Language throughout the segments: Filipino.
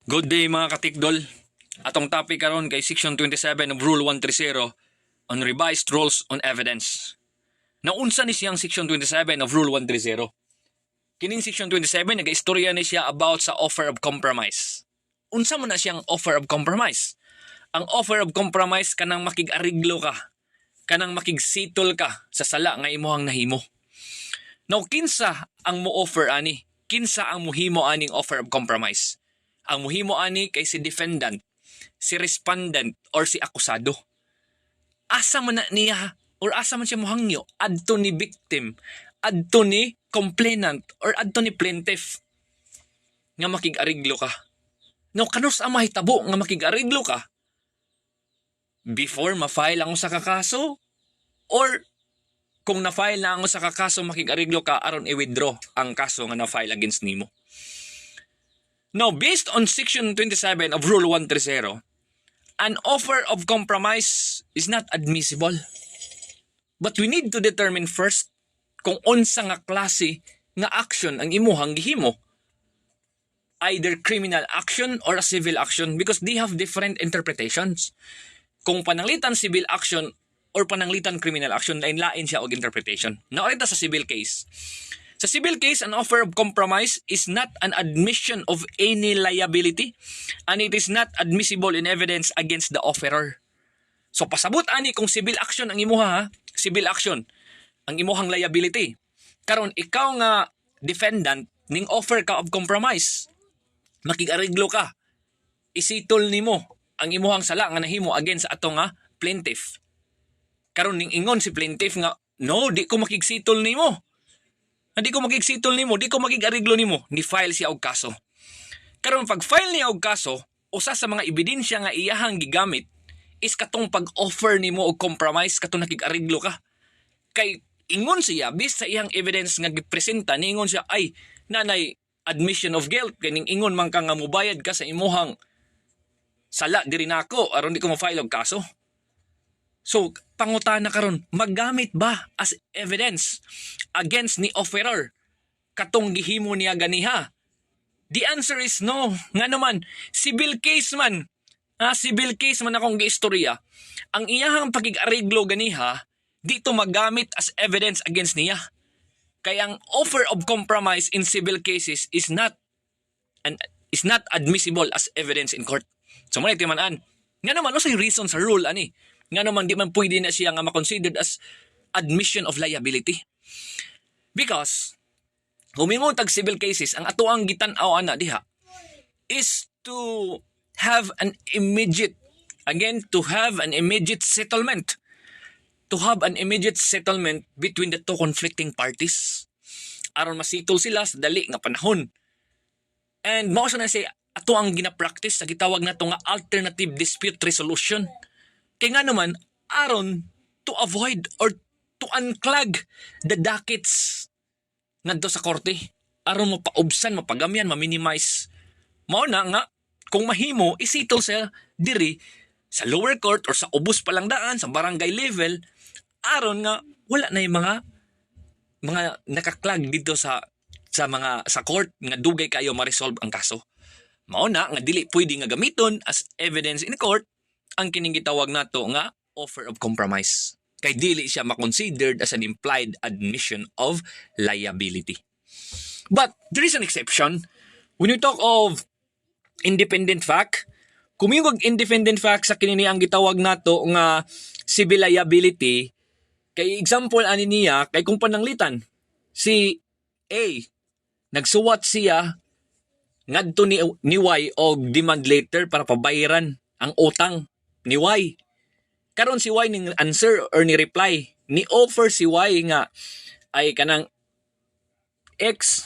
Good day mga katikdol. Atong topic karon kay Section 27 of Rule 130 on revised rules on evidence. Naunsa ni siyang Section 27 of Rule 130? Kining Section 27 nagaistorya ni siya about sa offer of compromise. Unsa man na siyang offer of compromise? Ang offer of compromise kanang makig-ariglo ka, kanang makigsitol ka sa sala nga imuhang nahimo. Now kinsa ang mo offer ani? Kinsa ang muhimo aning offer of compromise? Ang muhimo ani kay si defendant, si respondent, or si akusado. Asa man na niya or asa man siya mohangyo adto ni victim, adto ni complainant, or adto ni plaintiff nga makig-ariglo ka. No, kanus ang mahitabo nga makig-ariglo ka before ma-file ang usa ka kaso, or kung na-file na ang usa ka kaso makig-ariglo ka aron i-withdraw ang kaso nga na-file against nimo. Now, based on Section 27 of Rule 130, an offer of compromise is not admissible. But we need to determine first kung unsa nga klase nga action ang imuhang gihimo. Either criminal action or a civil action because they have different interpretations. Kung pananglitan civil action or pananglitan criminal action, lain-lain siya og interpretation. Naorita sa civil case. Sa civil case, an offer of compromise is not an admission of any liability and it is not admissible in evidence against the offerer. So pasabot ani kung civil action ang imuha, ha? Civil action ang imuhang liability. Karon ikaw nga defendant ning offer ka of compromise. Makig-ariglo ka. Isitol nimo ang imuhang sala nga nahimo against ato nga plaintiff. Karon ning ingon si plaintiff nga, no, di ko makigsitol nimo. Di ko makigsitol nimo, di ko makig-ariglo nimo, ni file siya og kaso. Karon pag file niya og kaso, usa sa mga ebidensya nga iyahang gigamit is katong pag-offer nimo og compromise katong nakig-ariglo ka. Kay ingon siya based sa iyang evidence nga gipresenta, niingon siya ay nanay admission of guilt kay ning ingon man ka nga mobayad ka sa imuhang sala diri nako aron di ko mo-file og kaso. So, pangutana karon, maggamit ba as evidence against ni offerer katong gihimo niya ganiha? The answer is no. Nga naman, civil case man. Civil case man akong giistorya. Ang iyahang pagig-ariglo ganiha, dito magamit as evidence against niya. Kaya ang offer of compromise in civil cases is not admissible as evidence in court. So, muna itimanan. Nga naman, ano sa reason sa rule, ani? Nga naman, di man pwede na siya nga makonsidered as admission of liability. Because, humingon tag civil cases, ang ato ang gitan-aw ana diha is to have an immediate settlement. To have an immediate settlement between the two conflicting parties. Aron masitol sila sa dali nga panahon. And mao sa na say ato ang gina-practice sa gitawag nato nga alternative dispute resolution. Kaya nga naman, aron to avoid or to unclog the dockets ngadto sa korte. Aron mo paubsan, mapagamyan, ma-minimize. Mao na nga, kung mahimo, isitol sa diri sa lower court or sa ubos palang daan, sa barangay level, aron nga wala na yung mga nakaklag dito sa court nga dugay kayo ma-resolve ang kaso. Mao na nga dili pwede nga gamiton as evidence in court ang kining gitawag nato nga offer of compromise. Kay dili siya ma-considered as an implied admission of liability. But there is an exception. When you talk of independent fact, kumingog independent fact sa kinini ang gitawag nato nga civil liability, kay example ani niya, kay kung pananglitan, si A, nagsuwat siya ngadto ni Y og demand letter para pabayaran ang utang ni Y. Karon si Y ning answer or ni reply, ni offer si Y nga ay kanang X,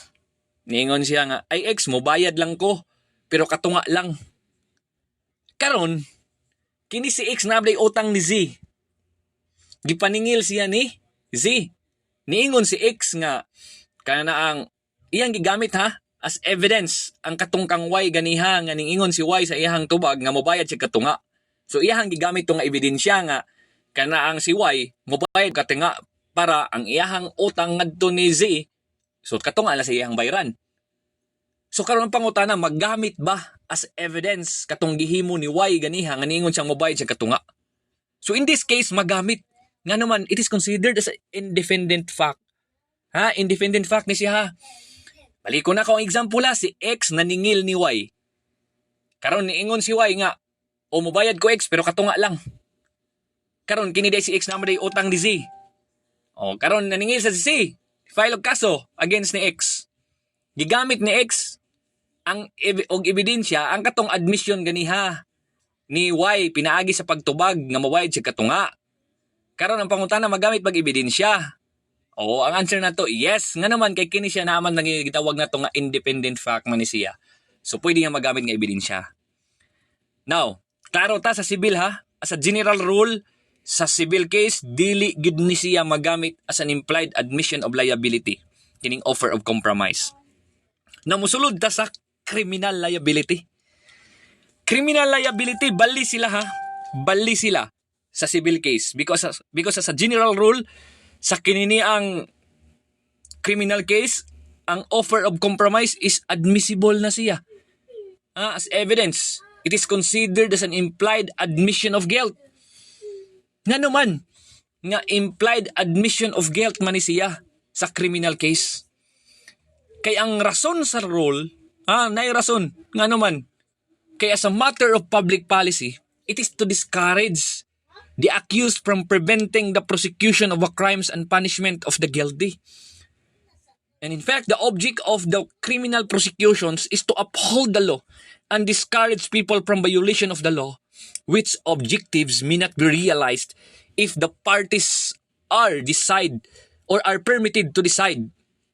niingon siya nga ay X mobayad lang ko pero katunga lang. Karon kini si X na utang ni Z. Gipaningil siya ni Z. Niingon si X nga kana ang iyang gigamit as evidence ang katungkang Y ganiha nga niingon si Y sa iyang tubag nga mobayad siya katunga. So iyahang gigamit tong nga ebidensya nga kana ang si Y mobayad katunga para ang iyahang utang ngadto ni Z so katunga na sa iyang bayaran. So karon ang pangutana, maggamit ba as evidence katong gihimo ni Y ganiha nga niingon siyang mobayad siya katunga? So in this case, magamit. Nga naman, it is considered as an independent fact. Ha? Independent fact ni siya ha. Balik ko na ko ang example ha, si X naningil ni Y. Karon niingon si Y nga, o mobayad ko X pero katunga lang. Karon kini day si X naman day utang ni Z. O karon naningil sa si Z. File og kaso against ni X. Gigamit ni X ang og ebidensya ang katong admission ganiha ni Y pinaagi sa pagtubag nga mabayad siya katunga. Karon ang pangutana, magamit pag ebidensya. O ang answer na to, yes. Nga naman kay kini siya naman nang gitawag na to nga independent fact man ni siya. So pwede nga magamit nga ebidensya. Now, klaro ta sa civil ha. As a general rule, sa civil case, dili gid ni siya magamit as an implied admission of liability. Kining offer of compromise. Namusulod ta sa criminal liability. Criminal liability, bali sila ha. Bali sila sa civil case. Because as a general rule, sa kinini ang criminal case, ang offer of compromise is admissible na siya. As evidence. It is considered as an implied admission of guilt. Nga naman, nga implied admission of guilt man ni siya sa criminal case. Kay ang rason sa rule, nay rason, nga naman, kaya as a matter of public policy, it is to discourage the accused from preventing the prosecution of a crimes and punishment of the guilty. And in fact, the object of the criminal prosecutions is to uphold the law and discourage people from violation of the law, which objectives may not be realized if the parties are permitted to decide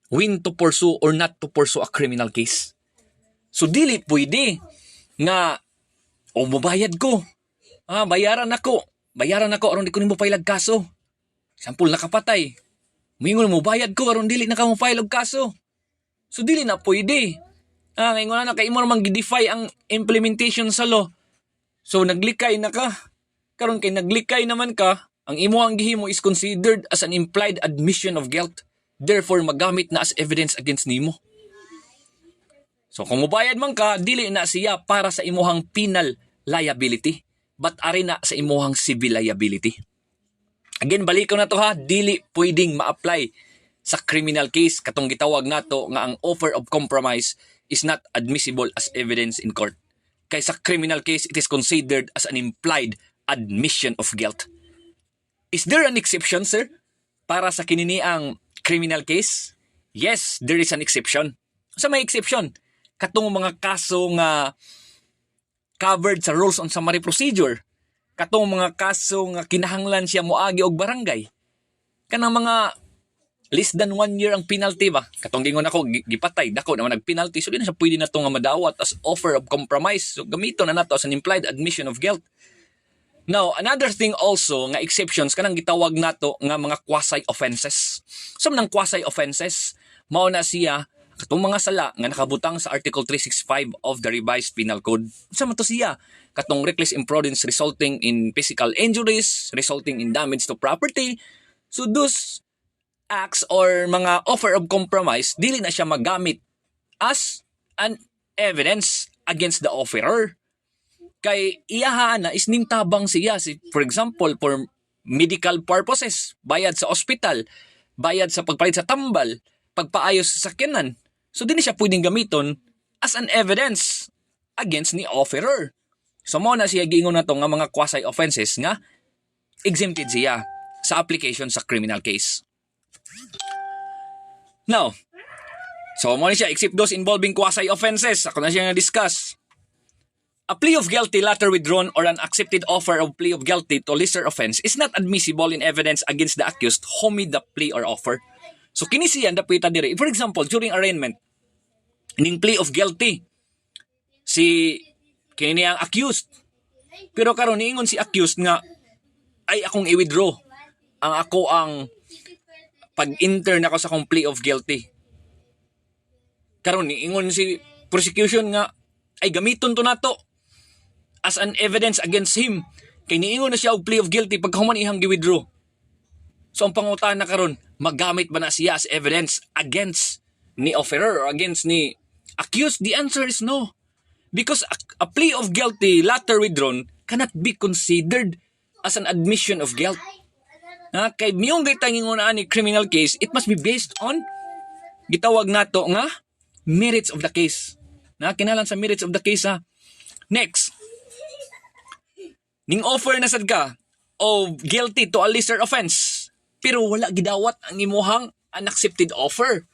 when to pursue or not to pursue a criminal case. So dili pwede nga mabayad ko. Bayaran ako aron di ko nimo file og kaso. Sample nakapatay. Moingon mo bayad ko aron dili na ka mo file og kaso. So dili na pwede. Ngayon na kay imo man gidefy ang implementation sa law. So naglikay na ka. Karon kay naglikay naman ka, ang imo ang gihimo is considered as an implied admission of guilt. Therefore magamit na as evidence against nimo. So kung mobayad man ka, dili na siya para sa imuhang penal liability, but ari na sa imuhang civil liability. Again, balik ko na to ha, dili pwedeng ma-apply sa criminal case katong gitawag nato nga ang offer of compromise is not admissible as evidence in court. Kay sa criminal case, it is considered as an implied admission of guilt. Is there an exception, sir, para sa kinini ang criminal case? Yes, there is an exception. Sa may exception, katong mga kaso nga covered sa rules on summary procedure, katong mga kaso nga kinahanglan siya moagi og barangay, kanang mga less than 1 year ang penalty ba, katong gingon ako gipatay dako naman nagpenalty, so di na siya pwede na to nga madawat as offer of compromise, so gamito na nato as an implied admission of guilt. Now, another thing also nga exceptions kanang gitawag nato nga mga quasi offenses. So nang quasi offenses mao na siya katong mga sala nga nakabutang sa Article 365 of the Revised Penal Code. Sa man to siya? Katong reckless imprudence resulting in physical injuries, resulting in damage to property. So those acts or mga offer of compromise, dili na siya magamit as an evidence against the offerer. Kay iyahaan na is nintabang siya. For example, for medical purposes, bayad sa ospital, bayad sa pagpalit sa tambal, pagpaayos sa sakyanan. So, di na siya pwedeng gamiton as an evidence against ni offerer. So, mo na siya giingon na to nga mga quasi-offenses nga exempted siya sa application sa criminal case. Now, so mo na siya, except those involving quasi-offenses. Ako na siya nga-discuss. A plea of guilty later withdrawn or an accepted offer of plea of guilty to lesser offense is not admissible in evidence against the accused who made the plea or offer. So, kini siya napita diri. For example, during arraignment, ning plea of guilty, si kini ang accused. Pero karon niingon si accused nga, ay akong i-withdraw. Ang pag-intern ako sa akong plea of guilty. Karon niingon si prosecution nga, ay gamiton to nato as an evidence against him. Kay niingon na siya og plea of guilty pagkahuman ihang gi-withdraw. So ang pangutan na karon, magamit ba na siya as evidence against ni offerer or against ni Accused, the answer is no. Because a plea of guilty later withdrawn cannot be considered as an admission of guilt. Kay miyong gaytang ingunaan ni criminal case, it must be based on gitawag nato nga merits of the case. Kinalan sa merits of the case ha. Next, ning offer na sad ka of guilty to a lesser offense, pero wala gidawat ang imuhang unaccepted offer.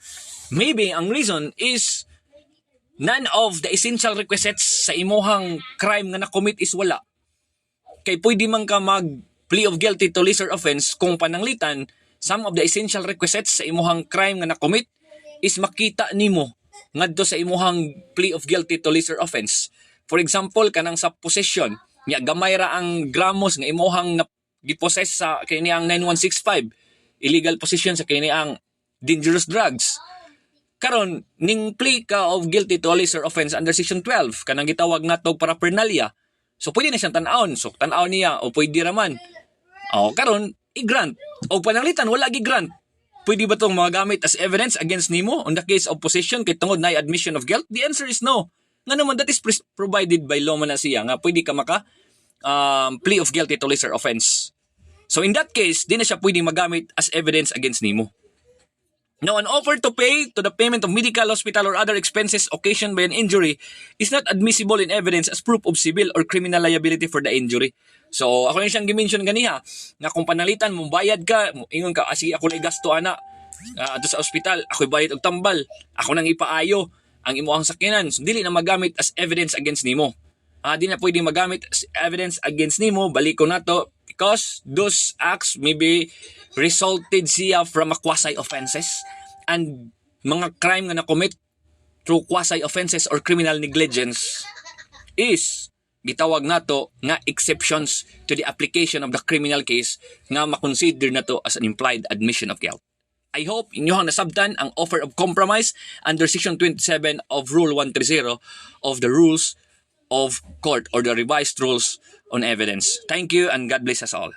Maybe ang reason is none of the essential requisites sa imuhang crime nga na-commit is wala. Kay pwede man ka mag-plea of guilty to lesser offense kung pananglitan, some of the essential requisites sa imuhang crime nga na-commit is makita nimo ngadto sa imuhang plea of guilty to lesser offense. For example, kanang sa possession, nga gamay ra ang gramos nga imuhang gipossess sa kini ang 9165, illegal possession sa kini ang dangerous drugs. Karon ning plea ka of guilty to a lesser offense under section 12 kanang gitawag nato paraphernalia. So pwede na siyang tan-awon. So tan-aw niya o pwede raman. Karon i-grant. O pananglitan wala gi-grant. Pwede ba tong magagamit as evidence against nimo on the case of possession kay tungod na admission of guilt? The answer is no. Nga naman that is provided by law man na siya nga pwede ka maka plea of guilty to lesser offense. So in that case, di na siya pwede magamit as evidence against nimo. Now, an offer to pay to the payment of medical, hospital, or other expenses occasioned by an injury is not admissible in evidence as proof of civil or criminal liability for the injury. So, ako na siyang gimension ganiha, na kung panalitan mo, bayad ka, ingon ka, sige, ako na gasto, ana, ato sa ospital, ako'y bayad og tambal, ako nang ipaayo, ang imuhang sakyanan, so, dili na magamit as evidence against nimo. Di na pwede magamit as evidence against nimo, balik ko na to, because those acts may be resulted siya from a quasi-offenses and mga crime nga na-commit through quasi-offenses or criminal negligence is gitawag nato nga exceptions to the application of the criminal case nga makonsider nato as an implied admission of guilt. I hope inyohang nasabtan ang offer of compromise under Section 27 of Rule 130 of the Rules of Court or the Revised Rules on Evidence. Thank you and God bless us all.